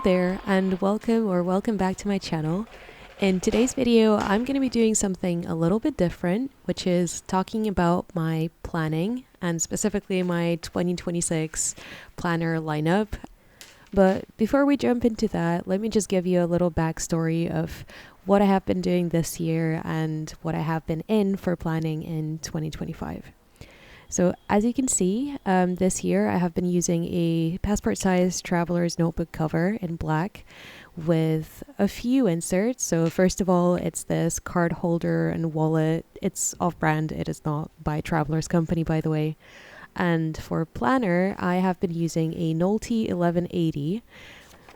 there, and welcome back to my channel. In today's video, I'm going to be doing something a little bit different, which is talking about my planning and specifically my 2026 planner lineup. But before we jump into that, let me just give you a little backstory of what I have been doing this year and what I have been in for planning in 2025. So as you can see, this year I have been using a passport-sized traveler's notebook cover in black with a few inserts. So first of all, it's this card holder and wallet. It's off-brand. It is not by Traveler's Company, by the way. And for planner, I have been using a Nolty 1180,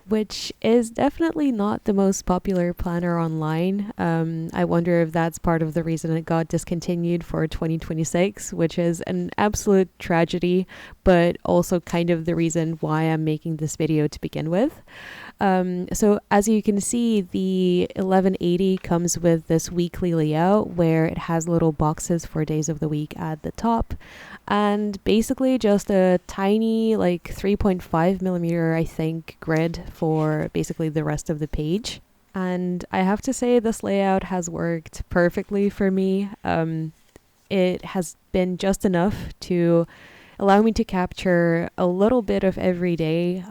which is definitely not the most popular planner online. I wonder if that's part of the reason it got discontinued for 2026, which is an absolute tragedy, but also kind of the reason why I'm making this video to begin with. So as you can see, the 1180 comes with this weekly layout where it has little boxes for days of the week at the top, and basically just a tiny 3.5 millimeter, I think, grid for basically the rest of the page. And I have to say this layout has worked perfectly for me. It has been just enough to allow me to capture a little bit of every day.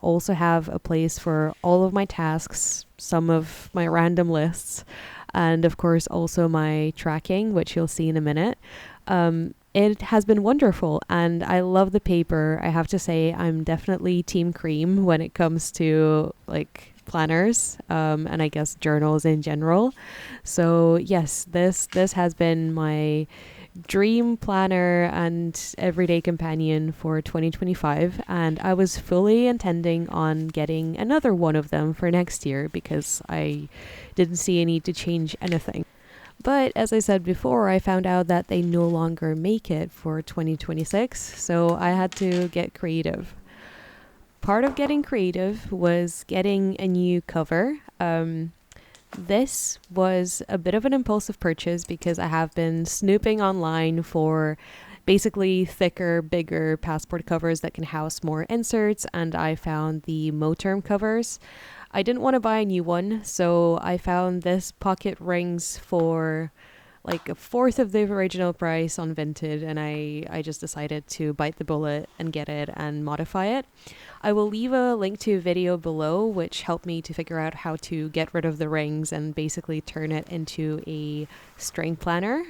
Also have a place for all of my tasks, some of my random lists, and of course also my tracking, which you'll see in a minute. It has been wonderful, and I love the paper. I have to say I'm definitely team cream when it comes to planners, and I guess journals in general. So yes, this has been my dream planner and everyday companion for 2025, and I was fully intending on getting another one of them for next year because I didn't see a need to change anything. But as I said before, I found out that they no longer make it for 2026, so I had to get creative. Part of getting creative was getting a new cover. This was a bit of an impulsive purchase because I have been snooping online for basically thicker, bigger passport covers that can house more inserts, and I found the Moterm covers. I didn't want to buy a new one, so I found this pocket rings for a fourth of the original price on Vinted, and I just decided to bite the bullet and get it and modify it. I will leave a link to a video below which helped me to figure out how to get rid of the rings and basically turn it into a string planner.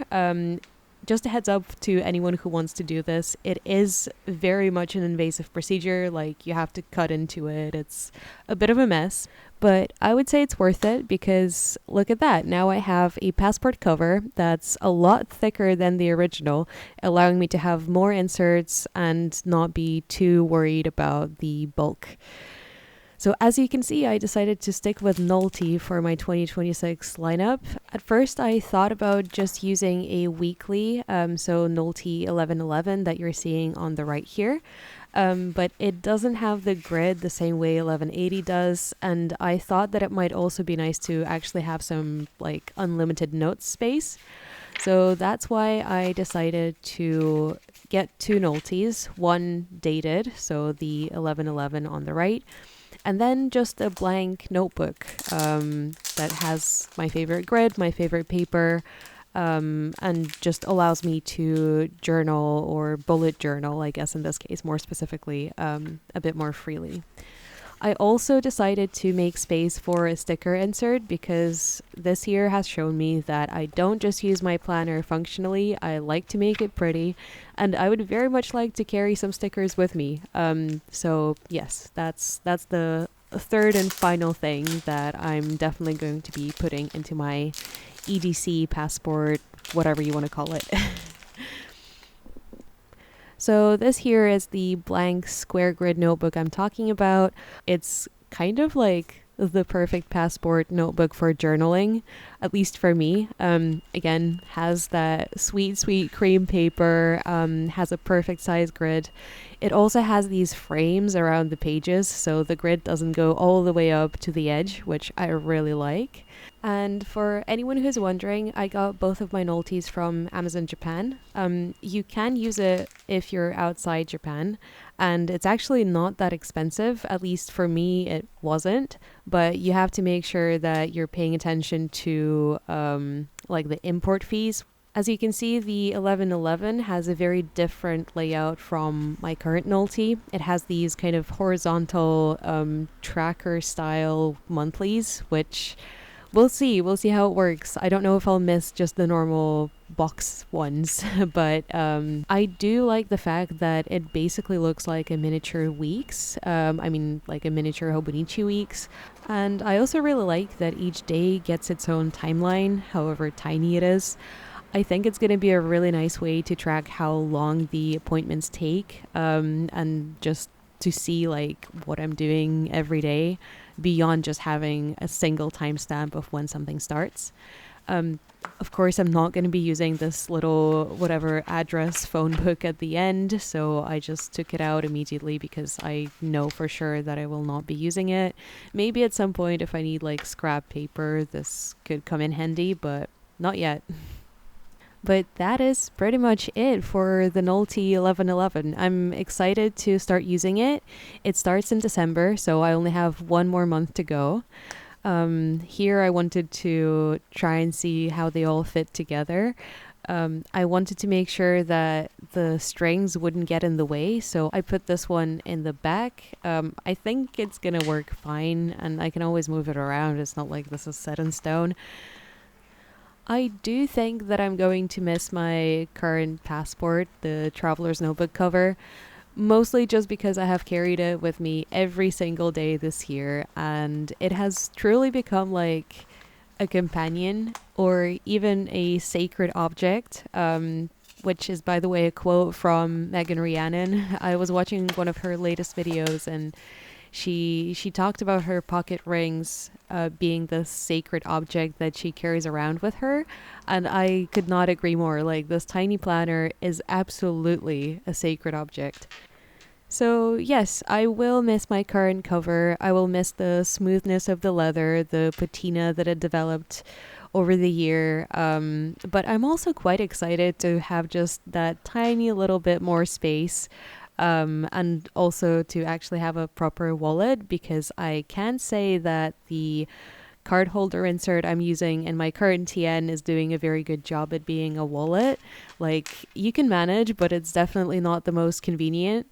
Just a heads up to anyone who wants to do this, it is very much an invasive procedure. You have to cut into it. It's a bit of a mess, but I would say it's worth it because look at that. Now I have a passport cover that's a lot thicker than the original, allowing me to have more inserts and not be too worried about the bulk. So as you can see, I decided to stick with Nolty for my 2026 lineup. At first, I thought about just using a weekly, so Nolty 1111 that you're seeing on the right here. But it doesn't have the grid the same way 1180 does, and I thought that it might also be nice to actually have some unlimited note space. So that's why I decided to get two Nolties, one dated, so the 1111 on the right, and then just a blank notebook that has my favorite grid, my favorite paper, and just allows me to journal or bullet journal, I guess in this case, more specifically, a bit more freely. I also decided to make space for a sticker insert because this year has shown me that I don't just use my planner functionally, I like to make it pretty, and I would very much like to carry some stickers with me. So yes, that's the third and final thing that I'm definitely going to be putting into my EDC passport, whatever you want to call it. So this here is the blank square grid notebook I'm talking about. It's kind of like the perfect passport notebook for journaling, at least for me. Again, has that sweet cream paper, has a perfect size grid. It also has these frames around the pages, so the grid doesn't go all the way up to the edge, which I really like. And for anyone who's wondering, I got both of my Nolties from Amazon Japan. You can use it if you're outside Japan, and it's actually not that expensive. At least for me, it wasn't. But you have to make sure that you're paying attention to like the import fees. As you can see, the 1111 has a very different layout from my current Nolty. It has these kind of horizontal tracker style monthlies, which we'll see. We'll see how it works. I don't know if I'll miss just the normal box ones, but I do like the fact that it basically looks like a miniature weeks. I mean, like a miniature Hobonichi weeks. And I also really like that each day gets its own timeline, however tiny it is. I think it's going to be a really nice way to track how long the appointments take, and just to see like what I'm doing every day beyond just having a single timestamp of when something starts. Of course, I'm not going to be using this little whatever address phone book at the end, so I just took it out immediately because I know for sure that I will not be using it. Maybe at some point, if I need like scrap paper, this could come in handy, but not yet. But that is pretty much it for the Nolty 1111. I'm excited to start using it. It starts in December, so I only have one more month to go. Here I wanted to try and see how they all fit together. I wanted to make sure that the strings wouldn't get in the way, so I put this one in the back. I think it's gonna work fine, and I can always move it around. It's not like this is set in stone. I do think that I'm going to miss my current passport, the traveler's notebook cover, mostly just because I have carried it with me every single day this year, and it has truly become like a companion or even a sacred object, which is, by the way, a quote from Megan Rhiannon. I was watching one of her latest videos, and she talked about her pocket rings being the sacred object that she carries around with her, and I could not agree more. Like, this tiny planner is absolutely a sacred object. So yes, I will miss my current cover. I will miss the smoothness of the leather, the patina that it developed over the year. But I'm also quite excited to have just that tiny little bit more space, and also to actually have a proper wallet, because I can say that the card holder insert I'm using in my current TN is doing a very good job at being a wallet. Like, you can manage, but it's definitely not the most convenient.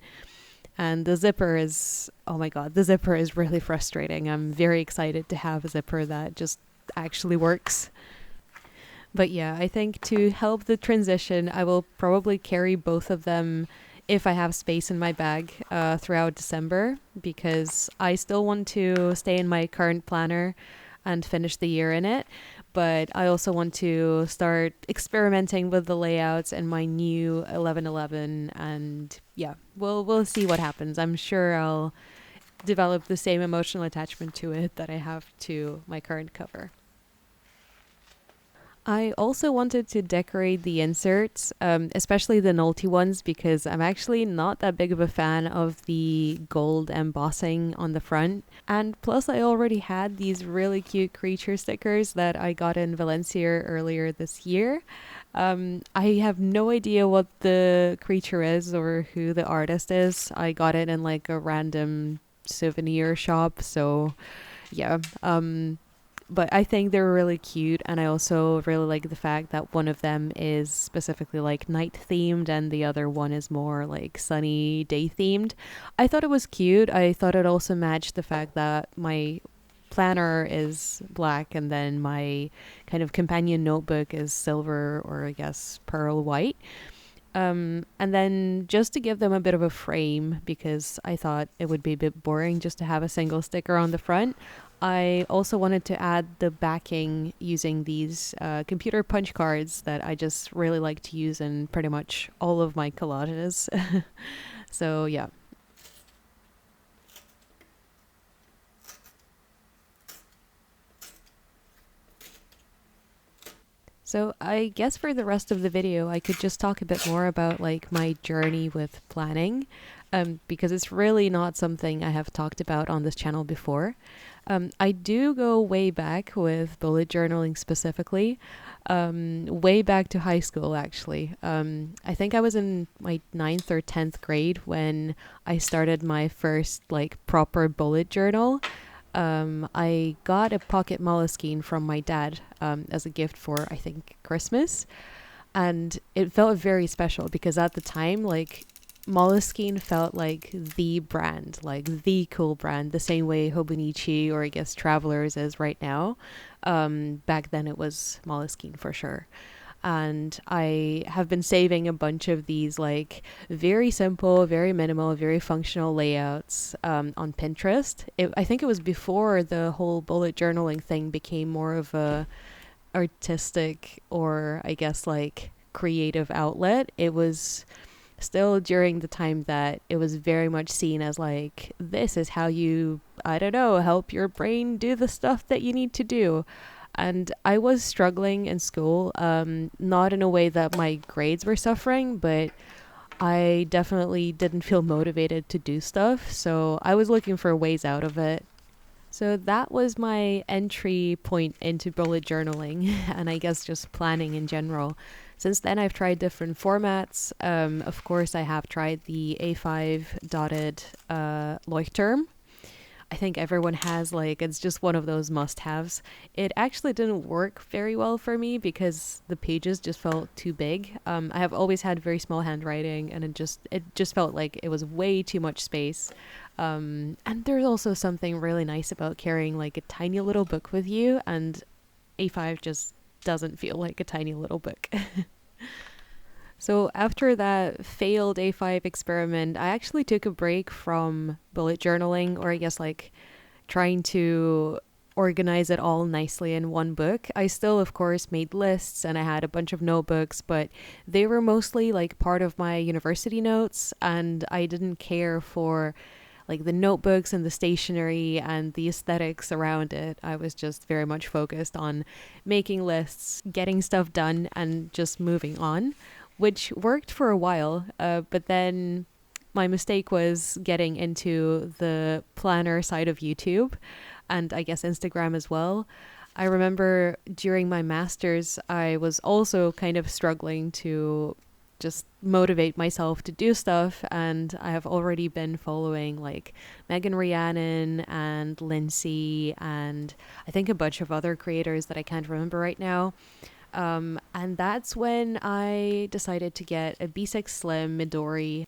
And the zipper is, oh my god, the zipper is really frustrating. I'm very excited to have a zipper that just actually works. But yeah, I think to help the transition, I will probably carry both of them if I have space in my bag throughout December, because I still want to stay in my current planner and finish the year in it. But I also want to start experimenting with the layouts in my new 1111, and yeah, we'll see what happens. I'm sure I'll develop the same emotional attachment to it that I have to my current cover. I also wanted to decorate the inserts, especially the Nolty ones, because I'm actually not that big of a fan of the gold embossing on the front. And plus, I already had these really cute creature stickers that I got in Valencia earlier this year. I have no idea what the creature is or who the artist is. I got it in like a random souvenir shop, so yeah. But I think they're really cute, and I also really like the fact that one of them is specifically like night themed and the other one is more like sunny day themed. I thought it was cute. I thought it also matched the fact that my planner is black and then my kind of companion notebook is silver, or I guess pearl white. And then just to give them a bit of a frame, because I thought it would be a bit boring just to have a single sticker on the front, I also wanted to add the backing using these computer punch cards that I just really like to use in pretty much all of my collages. So yeah. So I guess for the rest of the video, I could just talk a bit more about like my journey with planning, because it's really not something I have talked about on this channel before. I do go way back with bullet journaling specifically, way back to high school actually. I think I was in my 9th or 10th grade when I started my first like proper bullet journal. I got a pocket moleskine from my dad as a gift for, I think, Christmas. And it felt very special because at the time, like, Moleskine felt like the brand, like the cool brand, the same way Hobonichi or I guess Travelers is right now. Back then it was Moleskine for sure. And I have been saving a bunch of these like very simple, very minimal, very functional layouts on Pinterest. I think it was before the whole bullet journaling thing became more of a artistic or I guess like creative outlet. It was still during the time that it was very much seen as like, this is how you, I don't know, help your brain do the stuff that you need to do. And I was struggling in school, not in a way that my grades were suffering, but I definitely didn't feel motivated to do stuff. So I was looking for ways out of it. So that was my entry point into bullet journaling and I guess just planning in general. Since then, I've tried different formats. Of course, I have tried the A5 dotted Leuchtturm. I think everyone has, like, it's just one of those must-haves. It actually didn't work very well for me because the pages just felt too big. I have always had very small handwriting and it just felt like it was way too much space. And there's also something really nice about carrying like a tiny little book with you, and A5 just doesn't feel like a tiny little book. So after that failed A5 experiment, I actually took a break from bullet journaling, or I guess like trying to organize it all nicely in one book. I still, of course, made lists and I had a bunch of notebooks, but they were mostly like part of my university notes, and I didn't care for like the notebooks and the stationery and the aesthetics around it. I was just very much focused on making lists, getting stuff done, and just moving on, which worked for a while. But then my mistake was getting into the planner side of YouTube and I guess Instagram as well. I remember during my master's, I was also kind of struggling to just motivate myself to do stuff, and I have already been following like Megan Rhiannon and Lindsay and I think a bunch of other creators that I can't remember right now. And that's when I decided to get a B6 Slim Midori.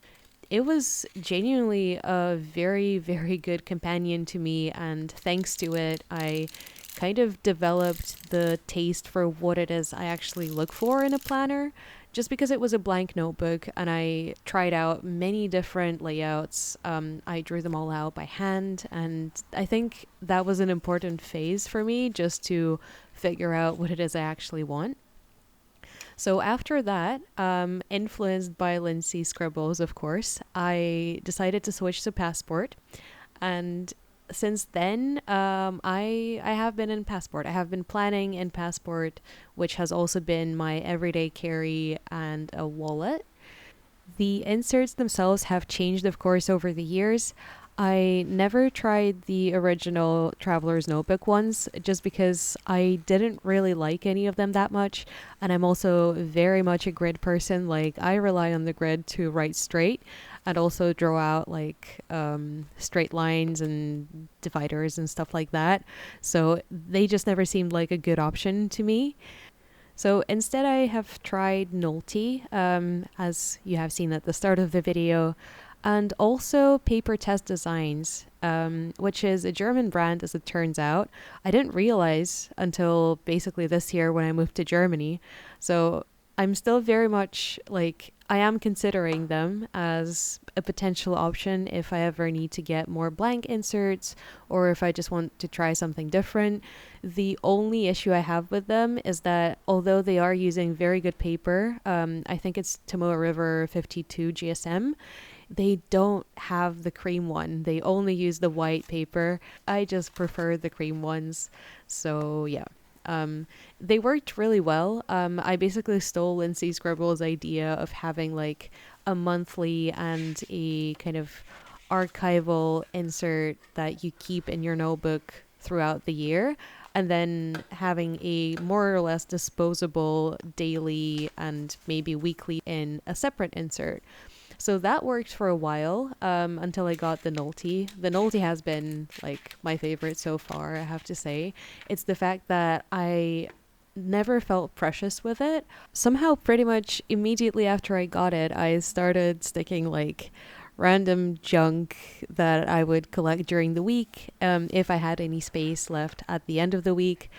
It was genuinely a very, very good companion to me, and thanks to it, I kind of developed the taste for what it is I actually look for in a planner. Just because it was a blank notebook and I tried out many different layouts, I drew them all out by hand, and I think that was an important phase for me just to figure out what it is I actually want. So after that, influenced by Lindsay's scribbles, of course, I decided to switch to Passport. And since then, I have been in Passport. I have been planning in Passport, which has also been my everyday carry and a wallet. The inserts themselves have changed, of course, over the years. I never tried the original Traveler's Notebook ones just because I didn't really like any of them that much. And I'm also very much a grid person. Like, I rely on the grid to write straight and also draw out like straight lines and dividers and stuff like that. So they just never seemed like a good option to me. So instead I have tried Nolty, as you have seen at the start of the video, and also Paper Test Designs, which is a German brand as it turns out. I didn't realize until basically this year when I moved to Germany. So I'm still very much like, I am considering them as a potential option if I ever need to get more blank inserts or if I just want to try something different. The only issue I have with them is that although they are using very good paper, I think it's Tomoe River 52 GSM, they don't have the cream one. They only use the white paper. I just prefer the cream ones. So yeah. they worked really well. I basically stole Lindsay Scribble's idea of having like a monthly and a kind of archival insert that you keep in your notebook throughout the year, and then having a more or less disposable daily and maybe weekly in a separate insert. So that worked for a while, until I got the Nolty. The Nolty has been like my favorite so far, I have to say. It's the fact that I never felt precious with it. Somehow, pretty much immediately after I got it, I started sticking like random junk that I would collect during the week, if I had any space left at the end of the week.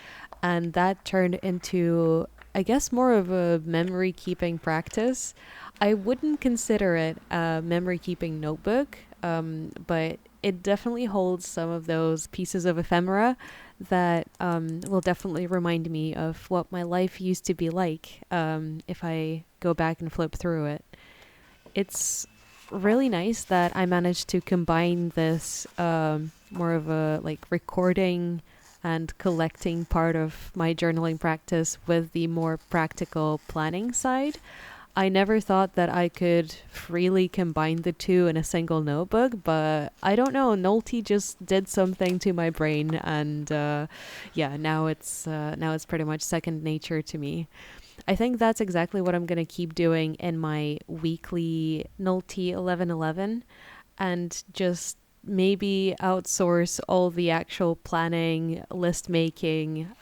And that turned into, I guess, more of a memory keeping practice. I wouldn't consider it a memory keeping notebook, but it definitely holds some of those pieces of ephemera that will definitely remind me of what my life used to be like, if I go back and flip through it. It's really nice that I managed to combine this more of a like recording and collecting part of my journaling practice with the more practical planning side. I never thought that I could freely combine the two in a single notebook, but I don't know, Nolty just did something to my brain, and yeah, now it's pretty much second nature to me. I think that's exactly what I'm going to keep doing in my weekly Nolty 1111, and just maybe outsource all the actual planning, list making,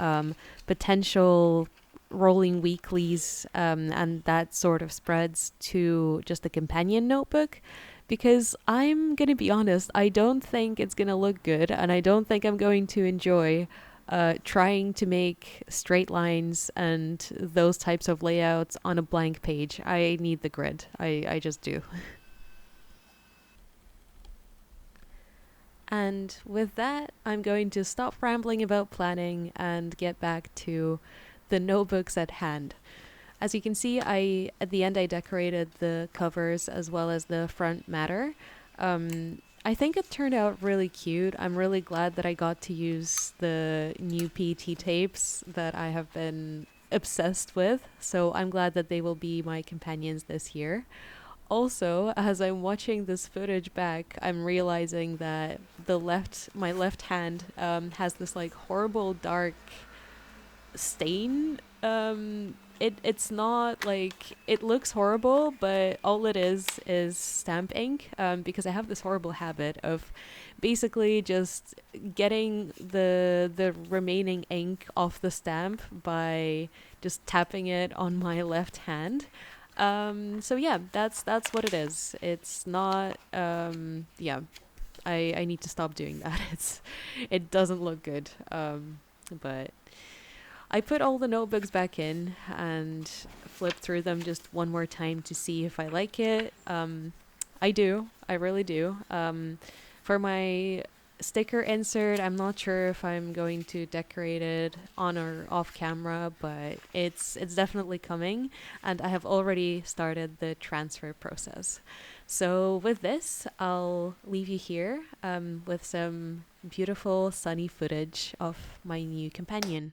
potential rolling weeklies, and that sort of spreads to just a companion notebook. Because I'm going to be honest, I don't think it's going to look good, and I don't think I'm going to enjoy trying to make straight lines and those types of layouts on a blank page. I need the grid. I just do. And with that, I'm going to stop rambling about planning and get back to the notebooks at hand. As you can see, at the end I decorated the covers as well as the front matter. I think it turned out really cute. I'm really glad that I got to use the new PET tapes that I have been obsessed with, so I'm glad that they will be my companions this year. Also, as I'm watching this footage back, I'm realizing that my left hand has this like horrible dark stain. It's not like, it looks horrible, but all it is stamp ink, because I have this horrible habit of basically just getting the remaining ink off the stamp by just tapping it on my left hand. So yeah, that's what it is. It's not yeah, I need to stop doing that. It doesn't look good. But I put all the notebooks back in and flipped through them just one more time to see if I like it. I do. I really do. For my sticker insert, I'm not sure if I'm going to decorate it on or off camera, but it's definitely coming, and I have already started the transfer process. So with this, I'll leave you here with some beautiful sunny footage of my new companion.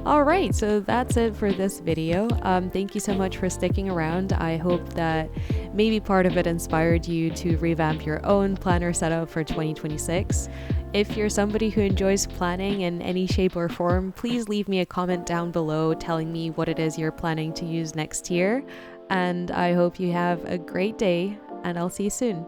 Alright, so that's it for this video. Thank you so much for sticking around. I hope that maybe part of it inspired you to revamp your own planner setup for 2026. If you're somebody who enjoys planning in any shape or form, please leave me a comment down below telling me what it is you're planning to use next year. And I hope you have a great day, and I'll see you soon.